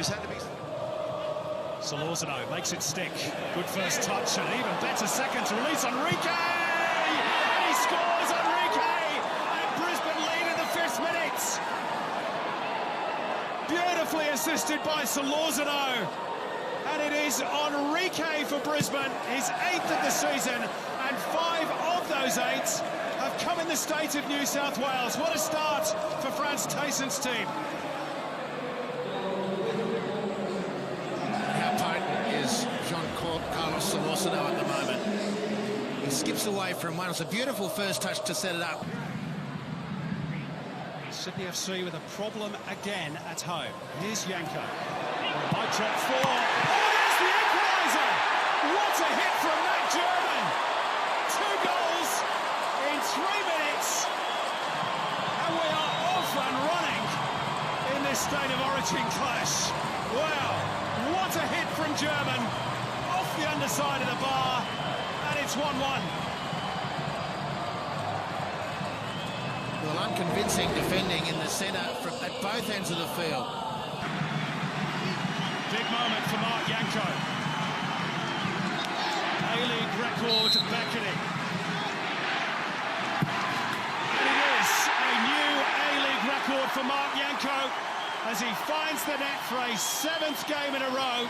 he's had to be... Solorzano makes it stick. Good first touch and even better second to release Enrique! And he scores, Enrique! And Brisbane lead in the 5th minute. Beautifully assisted by Solorzano. And it is Enrique for Brisbane, his 8th of the season, and 5 of those 8 have come in the state of New South Wales. What a start for Franz Tayson's team. How potent is Carlos Solorzano at the moment? He skips away from one. It's a beautiful first touch to set it up. Sydney FC with a problem again at home. Here's Yanko. High drop for... Oh, there's the equaliser! What a hit from that German! 2 goals in 3 minutes. And we are off and running in this State of Origin clash. Wow, what a hit from German. Off the underside of the bar, and it's 1-1. Well, unconvincing defending in the centre at both ends of the field. Big moment for Mark Yanko. A-League record beckoning. And it is a new A-League record for Mark Yanko as he finds the net for a 7th game in a row.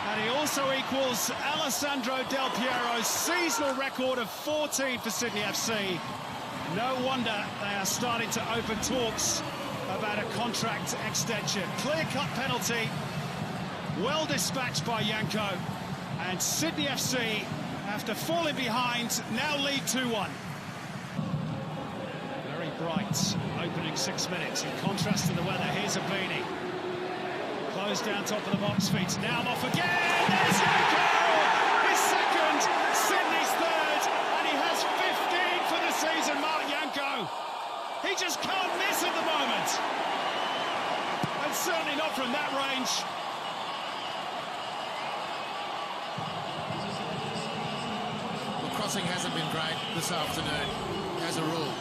And he also equals Alessandro Del Piero's seasonal record of 14 for Sydney FC. No wonder they are starting to open talks about a contract extension. Clear-cut penalty, well dispatched by Yanko, and Sydney FC, after falling behind, now lead 2-1. Very bright opening 6 minutes, in contrast to the weather. Here's Abini. Closed down top of the box, feet now off again. There's Yanko! His second, Sydney's third, and he has 15 for the season, Mark Yanko. He just can't miss at the moment. And certainly not from that range. The crossing hasn't been great this afternoon, as a rule.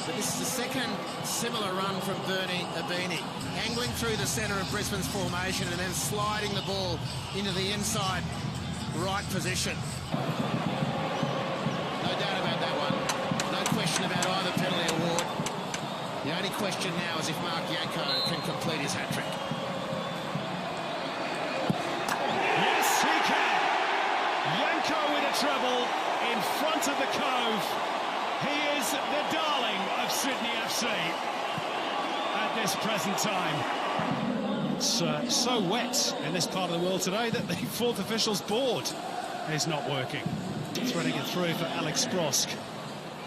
But this is the second similar run from Bernie Abini, angling through the centre of Brisbane's formation and then sliding the ball into the inside right position. No doubt about that one. No question about either penalty award. The only question now is if Mark Yanko can complete his hat-trick. Yes, he can. Yanko with a treble in front of the Cove. He is the darling of Sydney FC at this present time. It's so wet in this part of the world today that the 4th official's board is not working. Threading it through for Alex Brosk,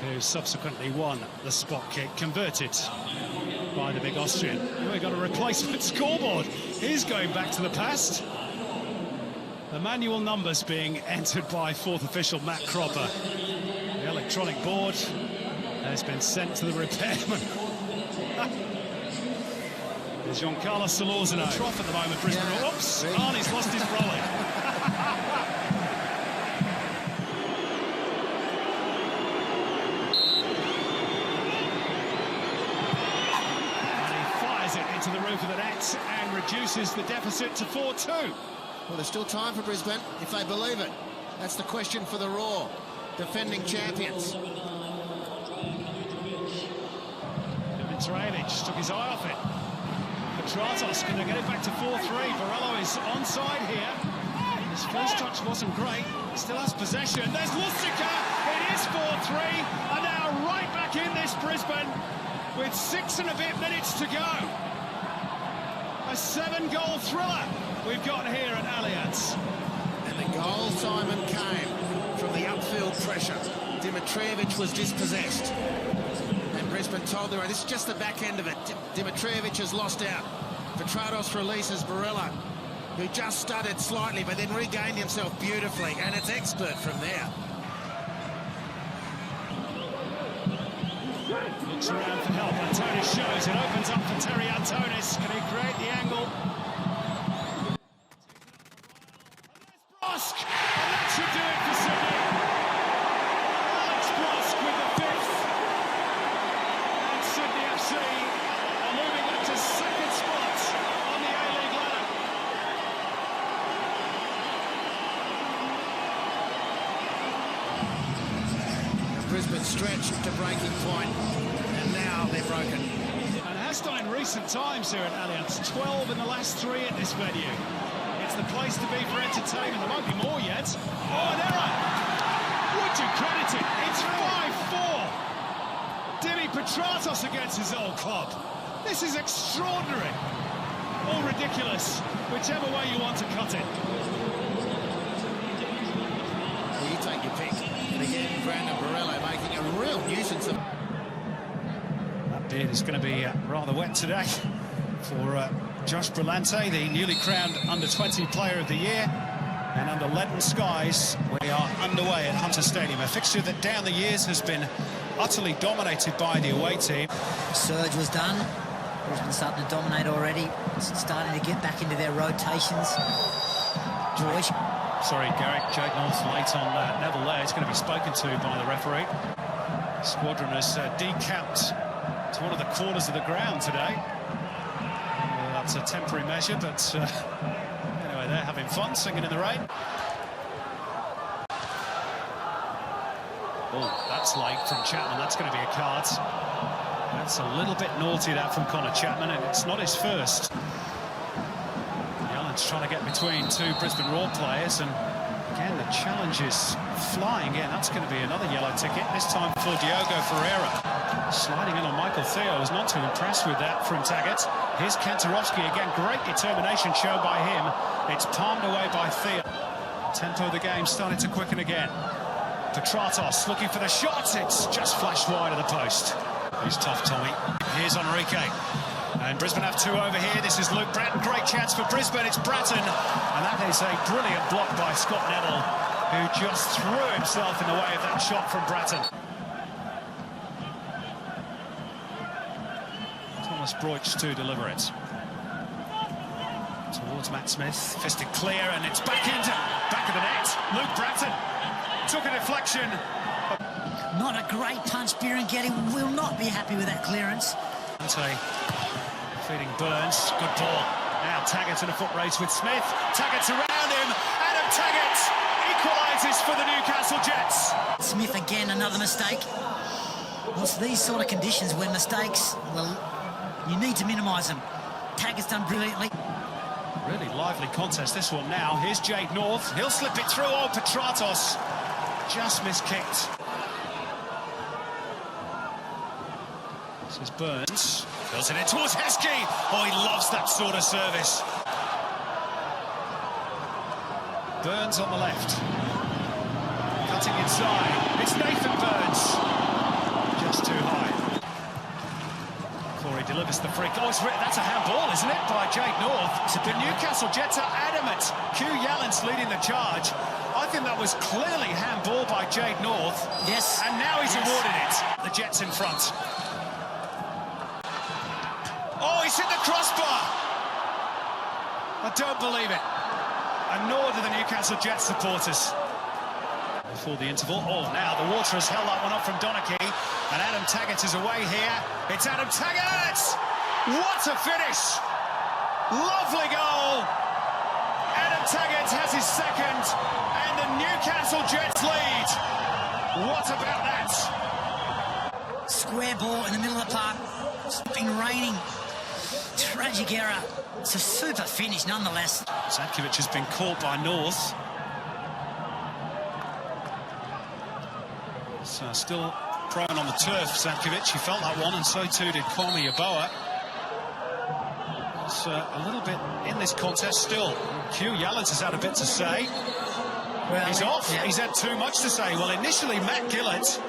who subsequently won the spot kick, converted by the big Austrian. We've got a replacement scoreboard. He's going back to the past. The manual numbers being entered by 4th official Matt Cropper. The electronic board has been sent to the repairman. There's Giancarlo Solorzano. Trough at the moment, Brisbane Roar. Oops, Arnie's lost his brolly. To the roof of the net and reduces the deficit to 4-2. Well, there's still time for Brisbane, if they believe it. That's the question for the Roar, defending champions. Dimitrijevic took his eye off it. Petratos going to get it back to 4-3. Borello is onside here. His first touch wasn't great. Still has possession. There's Lustica. It is 4-3. And now right back in this Brisbane with 6 and a bit minutes to go. A 7-goal thriller we've got here at Allianz. And the goal, Simon, came from the upfield pressure. Dimitrijevic was dispossessed. And Brisbane told them, this is just the back end of it. Dimitrijevic has lost out. Petratos releases Barella, who just stuttered slightly, but then regained himself beautifully. And it's expert from there. Looks around for help. Antonis shows it. Opens up for Terry Antonis. Can he create the angle? Brosk! And that should do it for Sydney. Alex Brosk with the 5th. And Sydney FC are moving up to 2nd spot on the A-League ladder. Brisbane stretched to breaking point, and now they're broken. And has done in recent times here at Allianz. 12 in the last 3 at this venue. It's the place to be for entertainment. There won't be more yet. Oh, an error! Would you credit it? It's 5-4. Dimi Petratos against his old club. This is extraordinary. Or ridiculous, whichever way you want to cut it. Well, you take your pick. And again, Brandon Borello making a real nuisance of... That beard is going to be rather wet today for Josh Brillante, the newly crowned Under-20 Player of the Year. And under leaden skies, we are underway at Hunter Stadium, a fixture that down the years has been utterly dominated by the away team. Surge was done. Brisbane starting to dominate already. Starting to get back into their rotations. George. Sorry, Garrick. Jake North late on Neville there. He's going to be spoken to by the referee. Squadron has decamped to one of the corners of the ground today. That's a temporary measure, but anyway, they're having fun, singing in the rain. Oh, that's late from Chapman. That's going to be a card. That's a little bit naughty, that, from Connor Chapman, and it's not his first. Allen's trying to get between 2 Brisbane Roar players, and again, the challenge is flying in. That's going to be another yellow ticket, this time for Diogo Ferreira. Sliding in on Michael Theo. Was not too impressed with that from Taggart. Here's Kantarovski again. Great determination shown by him. It's palmed away by Theo. Tempo of the game starting to quicken again. Petratos looking for the shot. It's just flashed wide of the post. He's tough, Tommy. Here's Enrique. And Brisbane have 2 over here. This is Luke Bratton. Great chance for Brisbane. It's Bratton. And that is a brilliant block by Scott Neville, who just threw himself in the way of that shot from Bratton. Thomas Broich to deliver it. Towards Matt Smith. Fisted clear, and it's back of the net. Luke Bratton took a deflection. Not a great punch. Bieran getting will not be happy with that clearance. Feeding Burns. Good ball. Now Taggart in a foot race with Smith. Taggart's around him. Adam Taggart equalises for the Newcastle Jets. Smith again, another mistake. Well, it's these sort of conditions where mistakes, well, you need to minimise them. Taggart's done brilliantly. Really lively contest, this one now. Here's Jade North. He'll slip it through. Oh, Petratos just miskicked. This is Burns. Fills it in towards Heskey. Oh, he loves that sort of service. Burns on the left. Cutting inside. It's Nathan Burns. Just too high. Before he delivers the free. Oh, that's a handball, isn't it? By Jade North. The Newcastle Jets are adamant. Q Yallens leading the charge. I think that was clearly handball by Jade North. Yes. And now he's awarded it. The Jets in front. Oh, he's hit the crossbar! I don't believe it. And nor do the Newcastle Jets supporters. Before the interval. Oh, now the water has held that one up from Donachie. And Adam Taggart is away here. It's Adam Taggart! What a finish! Lovely goal! Adam Taggart has his second. And the Newcastle Jets lead. What about that? Square ball in the middle of the park. It's been raining. Tragic error. It's a super finish nonetheless. Zatkovic has been caught by North. So still prone on the turf, Zatkovic. He felt that one, and so too did Kwame Yeboah. It's a little bit in this contest still. Q Yallens has had a bit to say. Well, he's off. Yeah. He's had too much to say. Well, initially Matt Gillett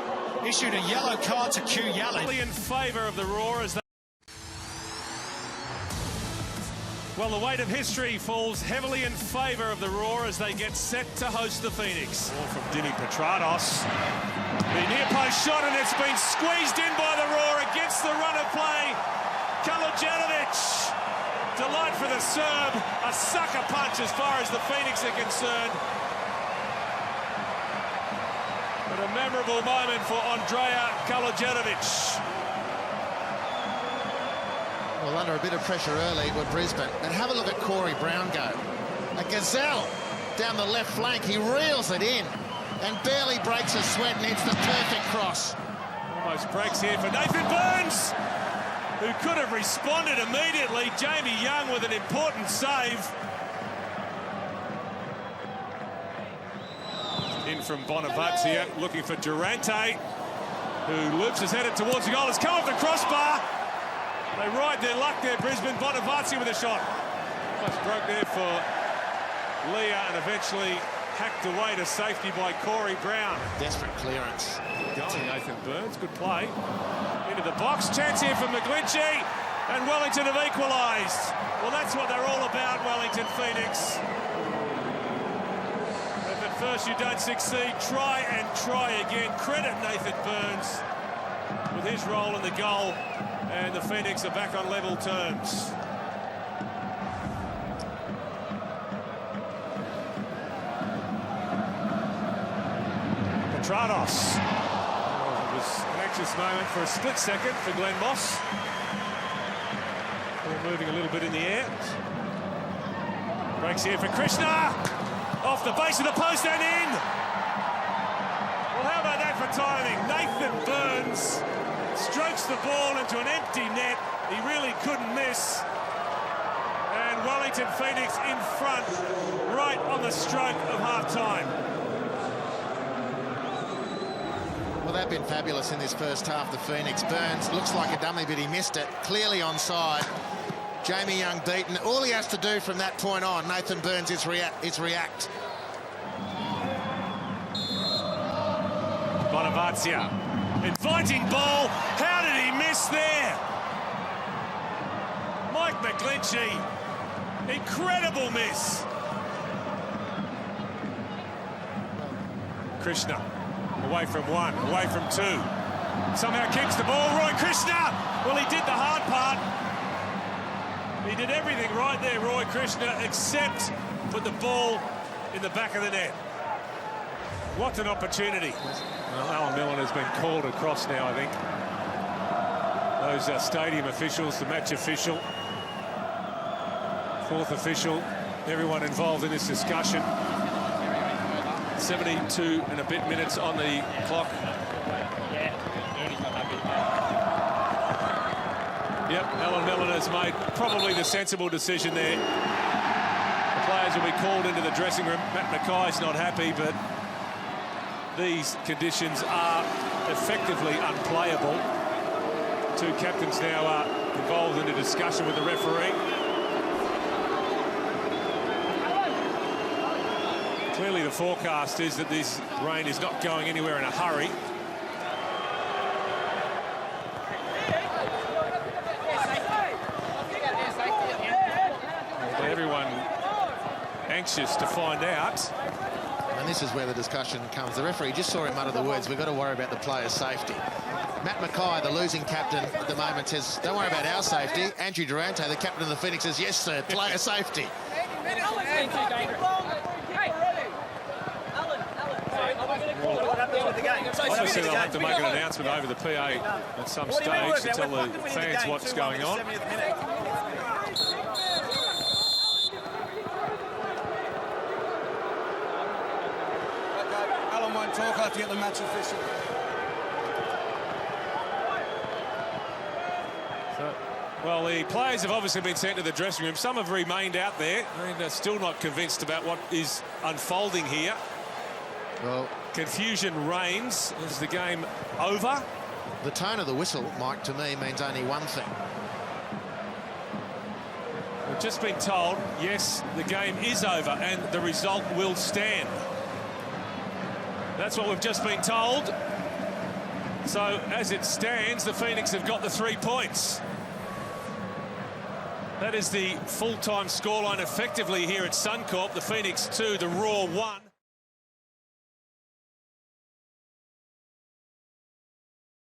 issued a yellow card to Q Yallens. In favour of the Roar as they... Well, the weight of history falls heavily in favour of the Roar as they get set to host the Phoenix. Ball from Dimi Petratos. The near post shot, and it's been squeezed in by the Roar against the run of play. Kalajanovic. Delight for the Serb. A sucker punch as far as the Phoenix are concerned. But a memorable moment for Andrea Kalajanovic. Well, under a bit of pressure early with Brisbane. And have a look at Corey Brown go. A gazelle down the left flank. He reels it in. and barely breaks a sweat, and it's the perfect cross. Almost breaks here for Nathan Burns, who could have responded immediately. Jamie Young with an important save. In from Bonavazia, looking for Durante, who loops his headed towards the goal. It's come off the crossbar. They ride their luck there, Brisbane. Bonavazia with a shot. Almost broke there for Leah and eventually hacked away to safety by Corey Brown. Desperate clearance. Going Nathan Burns, good play. Into the box, chance here for McGlinchey, and Wellington have equalised. Well, that's what they're all about, Wellington Phoenix. If at first you don't succeed, try and try again. Credit Nathan Burns with his role in the goal, and the Phoenix are back on level terms. Petrados. Oh, it was an anxious moment for a split second for Glenn Moss. Ball moving a little bit in the air. Breaks here for Krishna. Off the base of the post and in. Well, how about that for timing? Nathan Burns strokes the ball into an empty net. He really couldn't miss. And Wellington Phoenix in front right on the stroke of half-time. Well, they've been fabulous in this first half, the Phoenix. Burns looks like a dummy, but he missed it. Clearly onside. Jamie Young beaten. All he has to do from that point on, Nathan Burns, is react. Bonavazia, inviting ball. How did he miss there? Mike McGlinchey, incredible miss. Krishna, away from one, away from two. Somehow keeps the ball. Roy Krishna, well, he did the hard part. He did everything right there, Roy Krishna, except put the ball in the back of the net. What an opportunity. Well, Alan Millen has been called across now, I think. Those stadium officials, the match official, fourth official, everyone involved in this discussion. 72 and a bit minutes on the clock. Yep, Alan Millen has made probably the sensible decision there. The players will be called into the dressing room. Matt Mackay's not happy, but these conditions are effectively unplayable. Two captains now are involved in a discussion with the referee. Clearly the forecast is that this rain is not going anywhere in a hurry. Everyone anxious to find out. And this is where the discussion comes. The referee just saw him utter the words, we've got to worry about the player's safety. Matt Mackay, the losing captain at the moment, says, don't worry about our safety. Andrew Durante, the captain of the Phoenix, says, yes, sir, player safety. Obviously, they'll have to make an announcement over the PA at some stage to tell the fans what's going on. Alan won't talk after you get the match official. Well, the players have obviously been sent to the dressing room. Some have remained out there and are still not convinced about what is unfolding here. Well, confusion reigns. Is the game over? The tone of the whistle, Mike, to me means only one thing. We've just been told, yes, the game is over and the result will stand. That's what we've just been told. So, as it stands, the Phoenix have got the 3 points. That is the full-time scoreline effectively here at Suncorp. The Phoenix 2, the Roar 1.